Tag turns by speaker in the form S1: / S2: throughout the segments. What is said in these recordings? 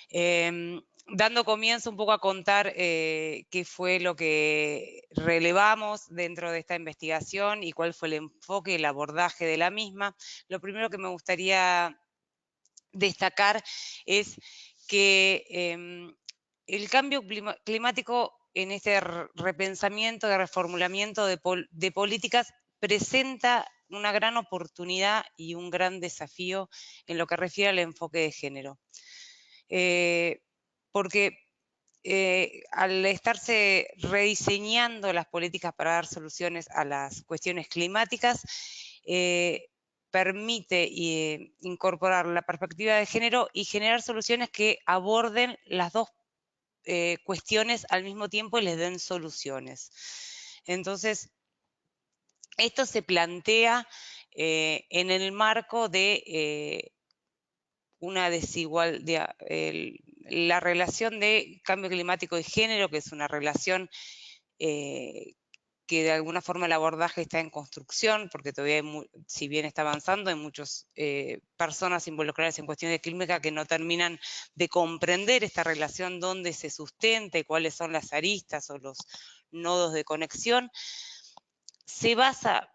S1: Dando comienzo un poco a contar qué fue lo que relevamos dentro de esta investigación y cuál fue el enfoque y el abordaje de la misma, lo primero que me gustaría destacar es que el cambio climático en este repensamiento, de reformulamiento de políticas presenta una gran oportunidad y un gran desafío en lo que refiere al enfoque de género. Porque al estarse rediseñando las políticas para dar soluciones a las cuestiones climáticas, permite incorporar la perspectiva de género y generar soluciones que aborden las dos cuestiones al mismo tiempo y les den soluciones. Entonces, esto se plantea en el marco de una desigualdad, la relación de cambio climático y género, que es una relación que de alguna forma el abordaje está en construcción, porque todavía, si bien está avanzando, hay muchas personas involucradas en cuestiones de climática que no terminan de comprender esta relación, dónde se sustenta y cuáles son las aristas o los nodos de conexión. Se basa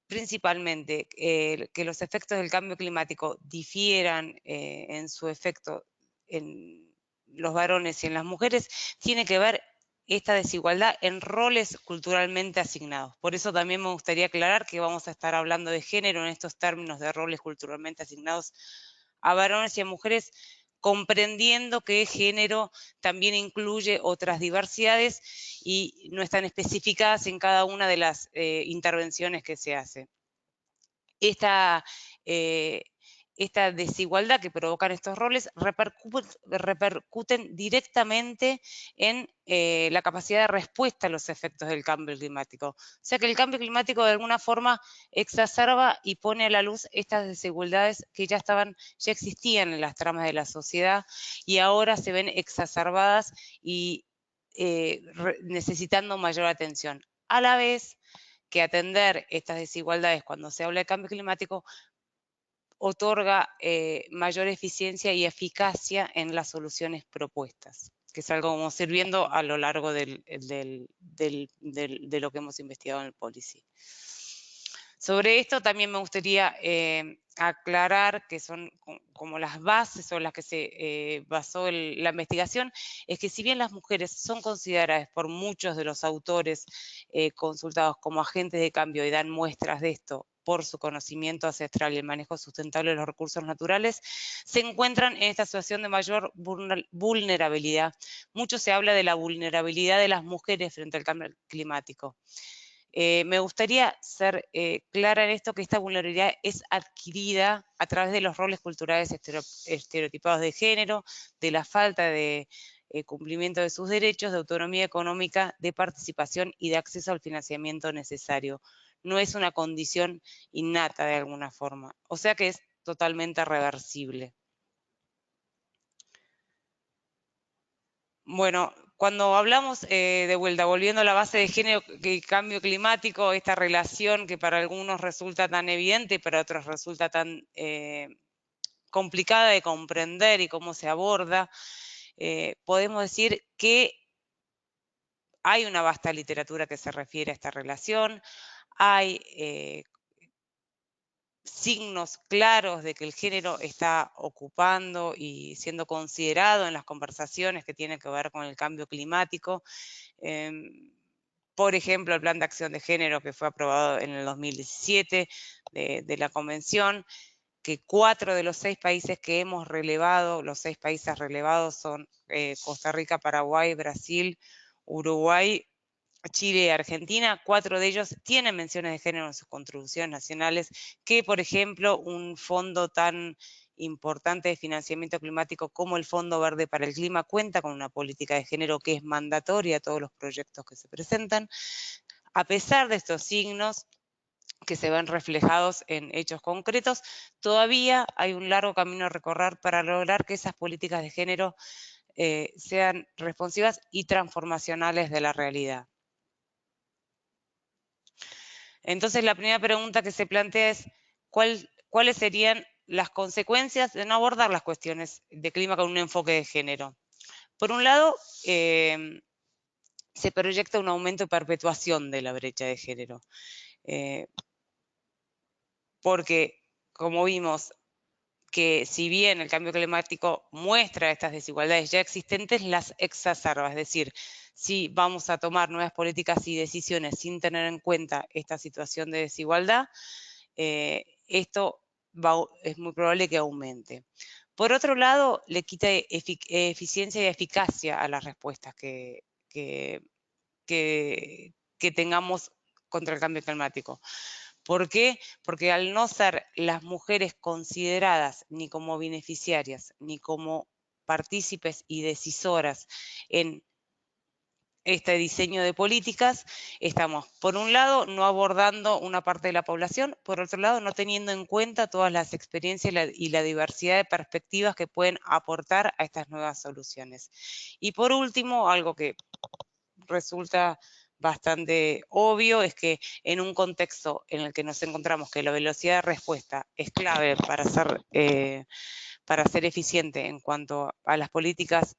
S1: principalmente que los efectos del cambio climático difieran en su efecto en los varones y en las mujeres, tiene que ver esta desigualdad en roles culturalmente asignados. Por eso también me gustaría aclarar que vamos a estar hablando de género en estos términos de roles culturalmente asignados a varones y a mujeres, comprendiendo que género también incluye otras diversidades y no están especificadas en cada una de las intervenciones que se hace. Esta desigualdad que provocan estos roles repercuten directamente en la capacidad de respuesta a los efectos del cambio climático. O sea que el cambio climático de alguna forma exacerba y pone a la luz estas desigualdades que ya existían en las tramas de la sociedad y ahora se ven exacerbadas y necesitando mayor atención. A la vez que atender estas desigualdades cuando se habla de cambio climático otorga mayor eficiencia y eficacia en las soluciones propuestas, que es algo que vamos a ir viendo a lo largo de lo que hemos investigado en el Policy. Sobre esto también me gustaría aclarar que son como las bases sobre las que se basó la investigación, es que si bien las mujeres son consideradas por muchos de los autores consultados como agentes de cambio y dan muestras de esto por su conocimiento ancestral y el manejo sustentable de los recursos naturales, se encuentran en esta situación de mayor vulnerabilidad. Mucho se habla de la vulnerabilidad de las mujeres frente al cambio climático. Me gustaría ser clara en esto, que esta vulnerabilidad es adquirida a través de los roles culturales estereotipados de género, de la falta de cumplimiento de sus derechos, de autonomía económica, de participación y de acceso al financiamiento necesario. No es una condición innata de alguna forma, o sea que es totalmente reversible. Bueno, cuando hablamos de vuelta, volviendo a la base de género y cambio climático, esta relación que para algunos resulta tan evidente y para otros resulta tan complicada de comprender y cómo se aborda, podemos decir que hay una vasta literatura que se refiere a esta relación, hay signos claros de que el género está ocupando y siendo considerado en las conversaciones que tienen que ver con el cambio climático. Por ejemplo, el Plan de Acción de Género que fue aprobado en el 2017 de la Convención, que 4 de los 6 países que hemos relevado, los 6 países relevados son Costa Rica, Paraguay, Brasil, Uruguay, Chile y Argentina. 4 de ellos tienen menciones de género en sus contribuciones nacionales, que por ejemplo un fondo tan importante de financiamiento climático como el Fondo Verde para el Clima cuenta con una política de género que es mandatoria a todos los proyectos que se presentan. A pesar de estos signos que se ven reflejados en hechos concretos, todavía hay un largo camino a recorrer para lograr que esas políticas de género sean responsivas y transformacionales de la realidad. Entonces, la primera pregunta que se plantea es, ¿cuáles serían las consecuencias de no abordar las cuestiones de clima con un enfoque de género. Por un lado, se proyecta un aumento y perpetuación de la brecha de género. Porque, como vimos, que si bien el cambio climático muestra estas desigualdades ya existentes, las exacerba. Es decir, si vamos a tomar nuevas políticas y decisiones sin tener en cuenta esta situación de desigualdad, esto es muy probable que aumente. Por otro lado, le quita eficiencia y eficacia a las respuestas que tengamos contra el cambio climático. ¿Por qué? Porque al no ser las mujeres consideradas ni como beneficiarias ni como partícipes y decisoras en este diseño de políticas, estamos, por un lado, no abordando una parte de la población, por otro lado, no teniendo en cuenta todas las experiencias y la diversidad de perspectivas que pueden aportar a estas nuevas soluciones. Y por último, algo que resulta bastante obvio es que en un contexto en el que nos encontramos que la velocidad de respuesta es clave para ser eficiente en cuanto a las políticas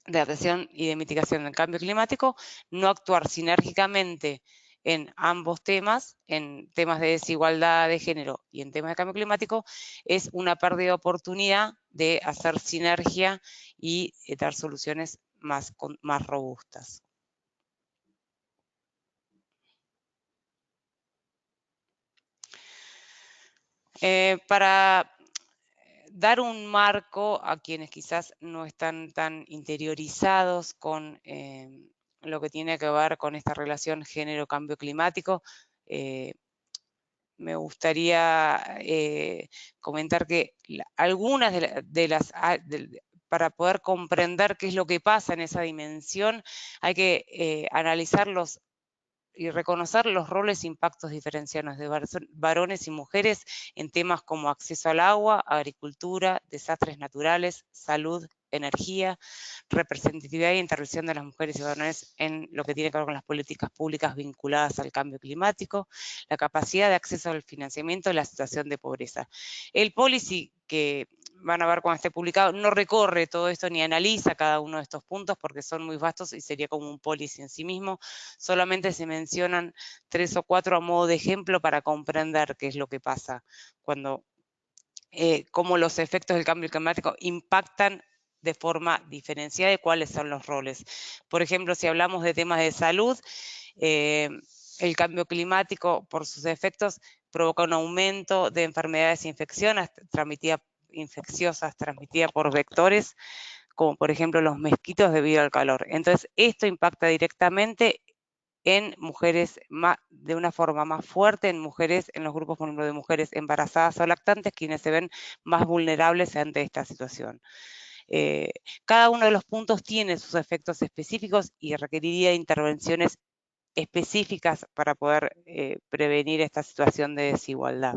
S1: de atención y de mitigación del cambio climático, no actuar sinérgicamente en ambos temas, en temas de desigualdad de género y en temas de cambio climático, es una pérdida de oportunidad de hacer sinergia y dar soluciones más robustas. Para dar un marco a quienes quizás no están tan interiorizados con lo que tiene que ver con esta relación género-cambio climático, me gustaría comentar que algunas para poder comprender qué es lo que pasa en esa dimensión, hay que analizarlos y reconocer los roles e impactos diferenciados de varones y mujeres en temas como acceso al agua, agricultura, desastres naturales, salud, energía, representatividad e intervención de las mujeres y varones en lo que tiene que ver con las políticas públicas vinculadas al cambio climático, la capacidad de acceso al financiamiento y la situación de pobreza. El policy que van a ver cuando esté publicado, no recorre todo esto ni analiza cada uno de estos puntos porque son muy vastos y sería como un policy en sí mismo, solamente se mencionan 3 o 4 a modo de ejemplo para comprender qué es lo que pasa cuando, cómo los efectos del cambio climático impactan de forma diferenciada y cuáles son los roles. Por ejemplo, si hablamos de temas de salud, el cambio climático por sus efectos provoca un aumento de enfermedades infecciosas transmitidas por vectores, como por ejemplo los mosquitos debido al calor. Entonces, esto impacta directamente en mujeres de una forma más fuerte, en los grupos, por ejemplo, de mujeres embarazadas o lactantes, quienes se ven más vulnerables ante esta situación. Cada uno de los puntos tiene sus efectos específicos y requeriría intervenciones específicas para poder prevenir esta situación de desigualdad.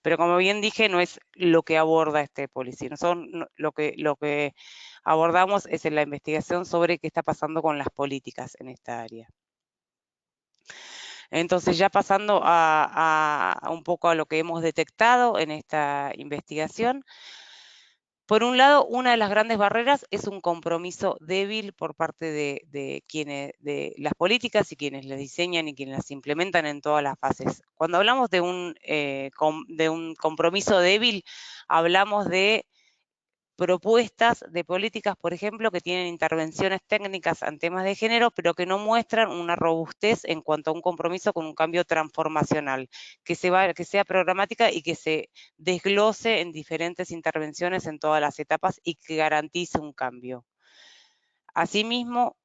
S1: Pero como bien dije, no es lo que aborda este policy. Lo que abordamos es en la investigación sobre qué está pasando con las políticas en esta área. Entonces, ya pasando a un poco a lo que hemos detectado en esta investigación. Por un lado, una de las grandes barreras es un compromiso débil por parte de las políticas y quienes las diseñan y quienes las implementan en todas las fases. Cuando hablamos de un compromiso débil, hablamos de propuestas de políticas, por ejemplo, que tienen intervenciones técnicas en temas de género, pero que no muestran una robustez en cuanto a un compromiso con un cambio transformacional, que sea programática y que se desglose en diferentes intervenciones en todas las etapas y que garantice un cambio. Asimismo,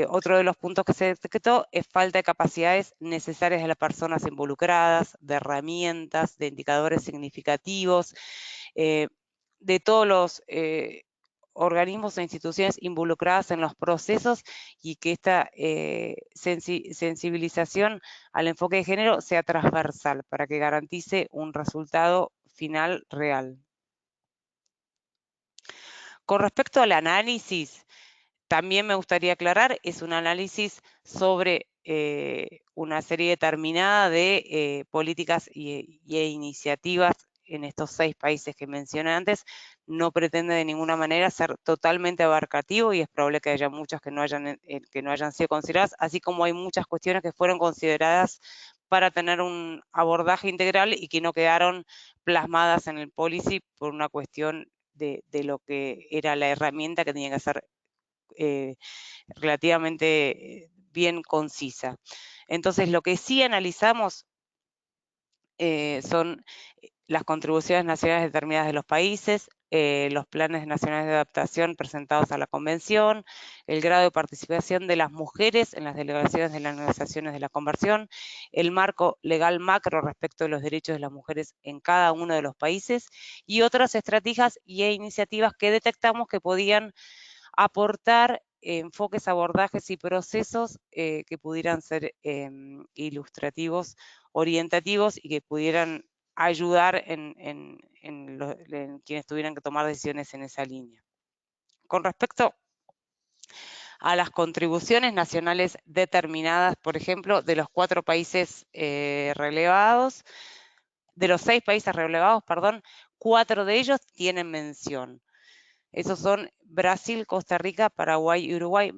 S1: otro de los puntos que se detectó es falta de capacidades necesarias de las personas involucradas, de herramientas, de indicadores significativos, de todos los organismos e instituciones involucradas en los procesos y que esta sensibilización al enfoque de género sea transversal para que garantice un resultado final real. Con respecto al análisis, también me gustaría aclarar, es un análisis sobre una serie determinada de políticas e iniciativas en estos 6 países que mencioné antes, no pretende de ninguna manera ser totalmente abarcativo y es probable que haya muchas que no hayan sido consideradas, así como hay muchas cuestiones que fueron consideradas para tener un abordaje integral y que no quedaron plasmadas en el policy por una cuestión de lo que era la herramienta que tenía que ser relativamente bien concisa. Entonces, lo que sí analizamos son las contribuciones nacionales determinadas de los países, los planes nacionales de adaptación presentados a la Convención, el grado de participación de las mujeres en las delegaciones de las negociaciones de la conversión, el marco legal macro respecto de los derechos de las mujeres en cada uno de los países y otras estrategias e iniciativas que detectamos que podían aportar enfoques, abordajes y procesos que pudieran ser ilustrativos, orientativos y que pudieran ayudar en quienes tuvieran que tomar decisiones en esa línea. Con respecto a las contribuciones nacionales determinadas, por ejemplo, de los 4 países relevados, de los 6 países relevados, perdón, 4 de ellos tienen mención. Esos son Brasil, Costa Rica, Paraguay y Uruguay.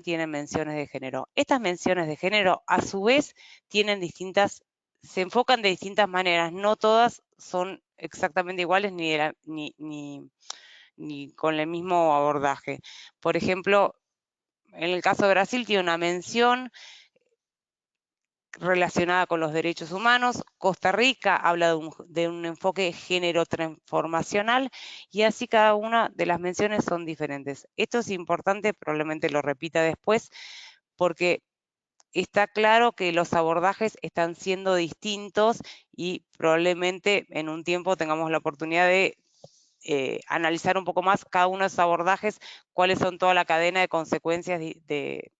S1: Tienen menciones de género. Estas menciones de género, a su vez, se enfocan de distintas maneras. No todas son exactamente iguales ni con el mismo abordaje. Por ejemplo, en el caso de Brasil tiene una mención relacionada con los derechos humanos. Costa Rica habla de un enfoque género transformacional y así cada una de las menciones son diferentes. Esto es importante, probablemente lo repita después, porque está claro que los abordajes están siendo distintos y probablemente en un tiempo tengamos la oportunidad de analizar un poco más cada uno de esos abordajes, cuáles son toda la cadena de consecuencias de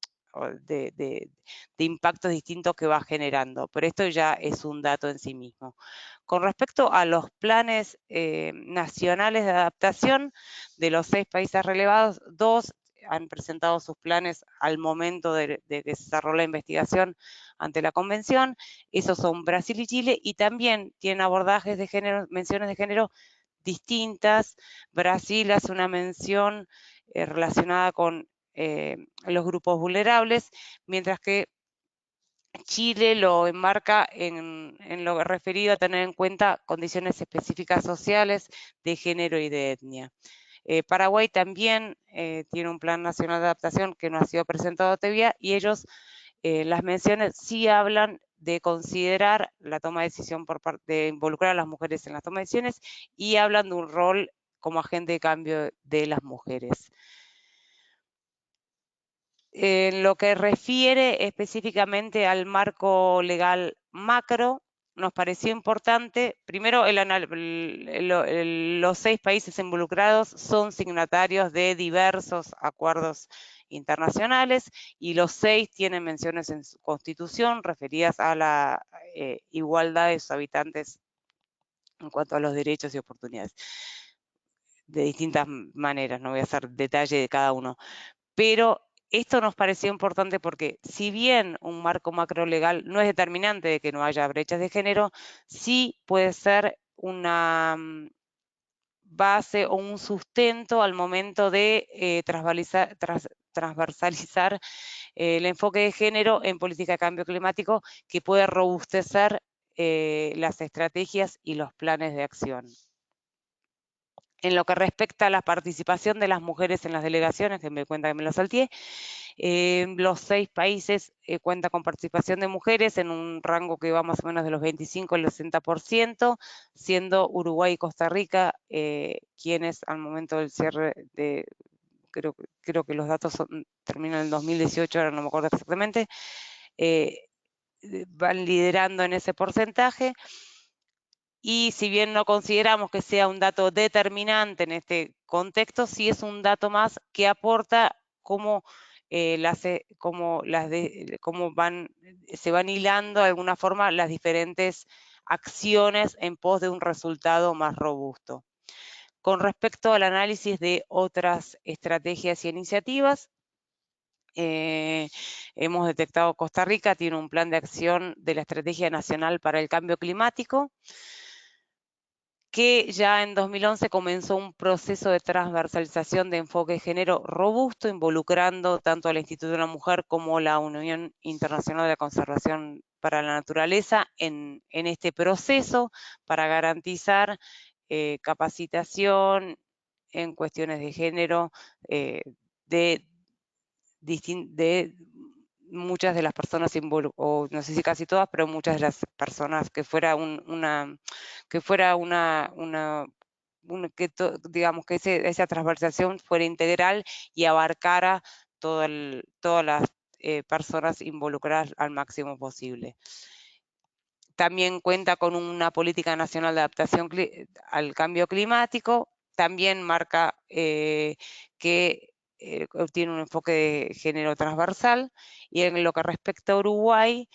S1: impactos distintos que va generando, pero esto ya es un dato en sí mismo. Con respecto a los planes nacionales de adaptación, de los 6 países relevados, 2 han presentado sus planes al momento de que se desarrolló la investigación ante la convención, esos son Brasil y Chile, y también tienen abordajes de género, menciones de género distintas. Brasil hace una mención relacionada con los grupos vulnerables, mientras que Chile lo enmarca en lo referido a tener en cuenta condiciones específicas sociales de género y de etnia. Paraguay también tiene un plan nacional de adaptación que no ha sido presentado todavía y ellos, las menciones sí hablan de considerar la toma de decisión de involucrar a las mujeres en la toma de decisiones y hablan de un rol como agente de cambio de las mujeres. En lo que refiere específicamente al marco legal macro, nos pareció importante, primero, los 6 países involucrados son signatarios de diversos acuerdos internacionales y los 6 tienen menciones en su constitución referidas a la igualdad de sus habitantes en cuanto a los derechos y oportunidades. De distintas maneras, no voy a hacer detalle de cada uno, pero esto nos pareció importante porque si bien un marco macro legal no es determinante de que no haya brechas de género, sí puede ser una base o un sustento al momento de transversalizar el enfoque de género en política de cambio climático que puede robustecer las estrategias y los planes de acción. En lo que respecta a la participación de las mujeres en las delegaciones, que me cuenta que me lo salteé, los 6 países cuentan con participación de mujeres en un rango que va más o menos de los 25 al 60%, siendo Uruguay y Costa Rica quienes al momento del cierre de, creo que los datos terminan en el 2018, ahora no me acuerdo exactamente, van liderando en ese porcentaje. Y si bien no consideramos que sea un dato determinante en este contexto, sí es un dato más que aporta cómo, se van hilando de alguna forma las diferentes acciones en pos de un resultado más robusto. Con respecto al análisis de otras estrategias y iniciativas, hemos detectado que Costa Rica tiene un plan de acción de la Estrategia Nacional para el Cambio Climático, que ya en 2011 comenzó un proceso de transversalización de enfoque de género robusto, involucrando tanto al Instituto de la Mujer como la Unión Internacional de la Conservación para la Naturaleza en este proceso para garantizar capacitación en cuestiones de género de muchas de las personas o no sé si casi todas, pero muchas de las personas, que fuera digamos que esa transversalización fuera integral y abarcara todas las personas involucradas al máximo posible. También cuenta con una política nacional de adaptación al cambio climático. También marca que tiene un enfoque de género transversal. Y en lo que respecta a Uruguay,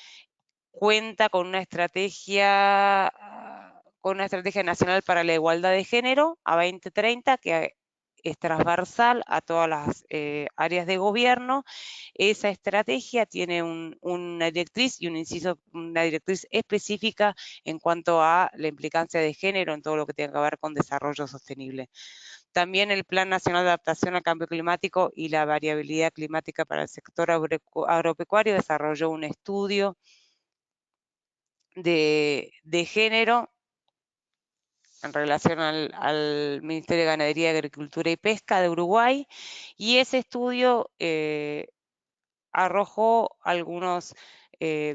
S1: cuenta con una estrategia nacional para la igualdad de género a 2030 que es transversal a todas las áreas de gobierno. Esa estrategia tiene una directriz y una directriz específica en cuanto a la implicancia de género en todo lo que tenga que ver con desarrollo sostenible. También el Plan Nacional de Adaptación al Cambio Climático y la Variabilidad Climática para el sector agropecuario desarrolló un estudio de género en relación al Ministerio de Ganadería, Agricultura y Pesca de Uruguay, y ese estudio arrojó algunos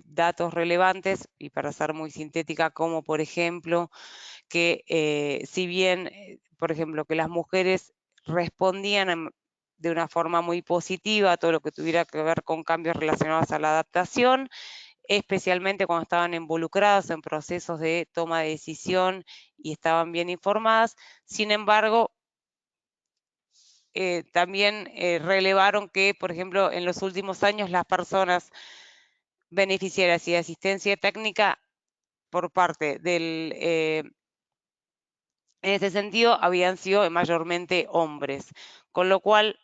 S1: datos relevantes, y para ser muy sintética, como por ejemplo que si bien, por ejemplo, que las mujeres respondían de una forma muy positiva a todo lo que tuviera que ver con cambios relacionados a la adaptación, especialmente cuando estaban involucrados en procesos de toma de decisión y estaban bien informadas. Sin embargo, también relevaron que, por ejemplo, en los últimos años las personas beneficiarias y de asistencia técnica por parte del, en ese sentido, habían sido mayormente hombres, con lo cual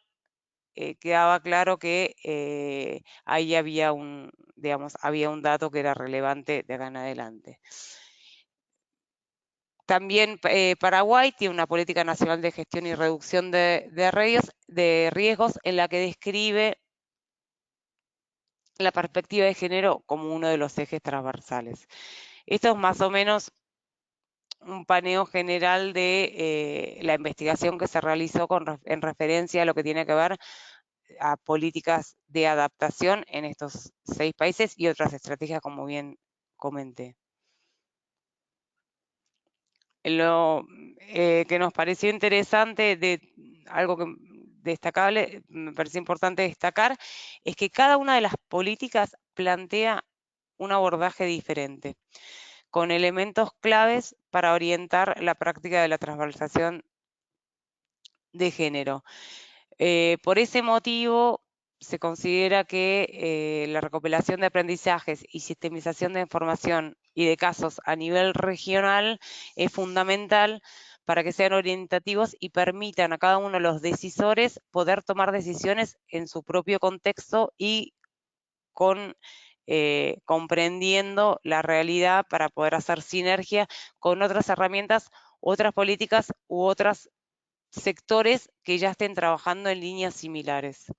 S1: quedaba claro que ahí había había un dato que era relevante de acá en adelante. También Paraguay tiene una política nacional de gestión y reducción de riesgos en la que describe la perspectiva de género como uno de los ejes transversales. Esto es más o menos un paneo general de la investigación que se realizó en referencia a lo que tiene que ver a políticas de adaptación en estos 6 países y otras estrategias, como bien comenté. Lo que nos pareció interesante, algo destacable, me parece importante destacar, es que cada una de las políticas plantea un abordaje diferente, con elementos claves para orientar la práctica de la transversalización de género. Por ese motivo, se considera que la recopilación de aprendizajes y sistemización de información y de casos a nivel regional es fundamental para que sean orientativos y permitan a cada uno de los decisores poder tomar decisiones en su propio contexto y comprendiendo la realidad para poder hacer sinergia con otras herramientas, otras políticas u otros sectores que ya estén trabajando en líneas similares.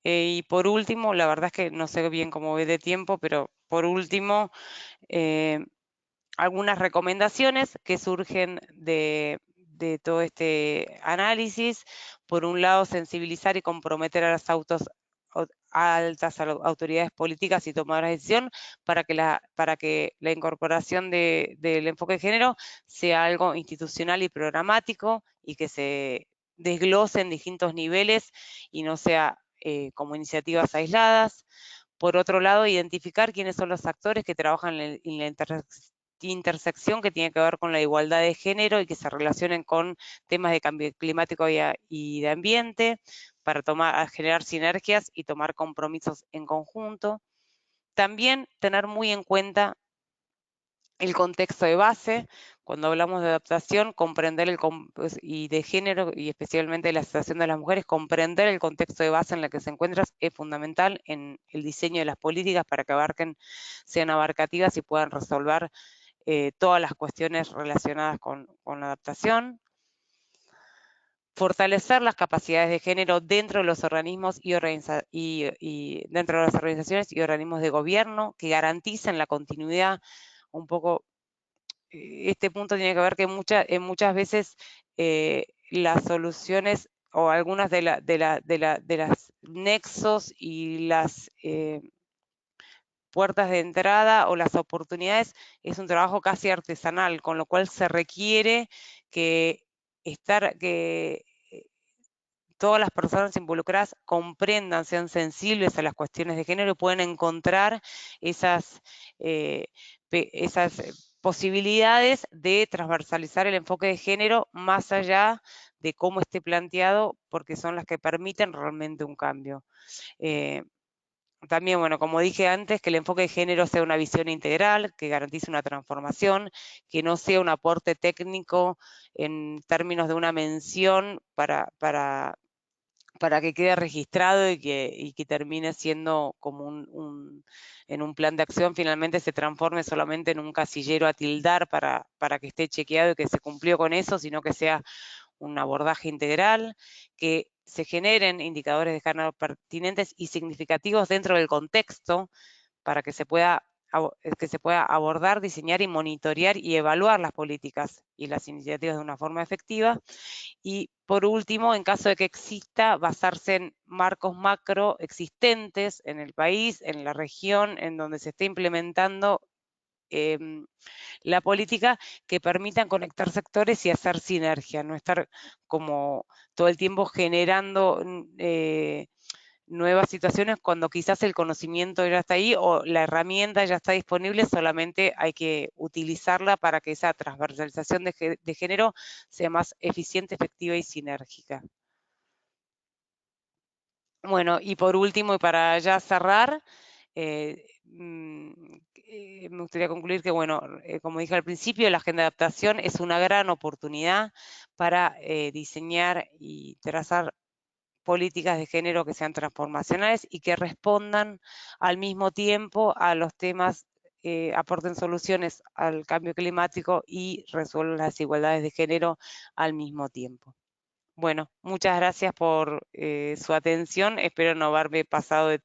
S1: Y por último, la verdad es que no sé bien cómo ve de tiempo, pero por último, algunas recomendaciones que surgen de todo este análisis. Por un lado, sensibilizar y comprometer a las altas autoridades políticas y tomadoras de decisión para que la incorporación del enfoque de género sea algo institucional y programático y que se desglose en distintos niveles y no sea como iniciativas aisladas. Por otro lado, identificar quiénes son los actores que trabajan en la intersección que tiene que ver con la igualdad de género y que se relacionen con temas de cambio climático y de ambiente para generar sinergias y tomar compromisos en conjunto. También tener muy en cuenta el contexto de base. Cuando hablamos de adaptación, comprender y de género, y especialmente la situación de las mujeres, comprender el contexto de base en el que se encuentran es fundamental en el diseño de las políticas para que sean abarcativas y puedan resolver todas las cuestiones relacionadas con la adaptación. Fortalecer las capacidades de género dentro de los organismos y dentro de las organizaciones y organismos de gobierno que garanticen la continuidad. Un poco, este punto tiene que ver que muchas veces las soluciones o algunas de las nexos y las puertas de entrada o las oportunidades es un trabajo casi artesanal, con lo cual se requiere que todas las personas involucradas comprendan, sean sensibles a las cuestiones de género y pueden encontrar esas posibilidades de transversalizar el enfoque de género más allá de cómo esté planteado, porque son las que permiten realmente un cambio. También, bueno, como dije antes, que el enfoque de género sea una visión integral, que garantice una transformación, que no sea un aporte técnico en términos de una mención para que quede registrado y que termine siendo como en un plan de acción, finalmente se transforme solamente en un casillero a tildar para que esté chequeado y que se cumplió con eso, sino que sea un abordaje integral, que se generen indicadores de género pertinentes y significativos dentro del contexto para que se pueda abordar, diseñar y monitorear y evaluar las políticas y las iniciativas de una forma efectiva. Y por último, en caso de que exista, basarse en marcos macro existentes en el país, en la región, en donde se esté implementando la política, que permitan conectar sectores y hacer sinergia, no estar como todo el tiempo generando nuevas situaciones cuando quizás el conocimiento ya está ahí o la herramienta ya está disponible, solamente hay que utilizarla para que esa transversalización de género sea más eficiente, efectiva y sinérgica. Bueno, y por último, y para ya cerrar, me gustaría concluir que, bueno, como dije al principio, la agenda de adaptación es una gran oportunidad para diseñar y trazar políticas de género que sean transformacionales y que respondan al mismo tiempo a los temas, aporten soluciones al cambio climático y resuelvan las desigualdades de género al mismo tiempo. Bueno, muchas gracias por su atención. Espero no haberme pasado de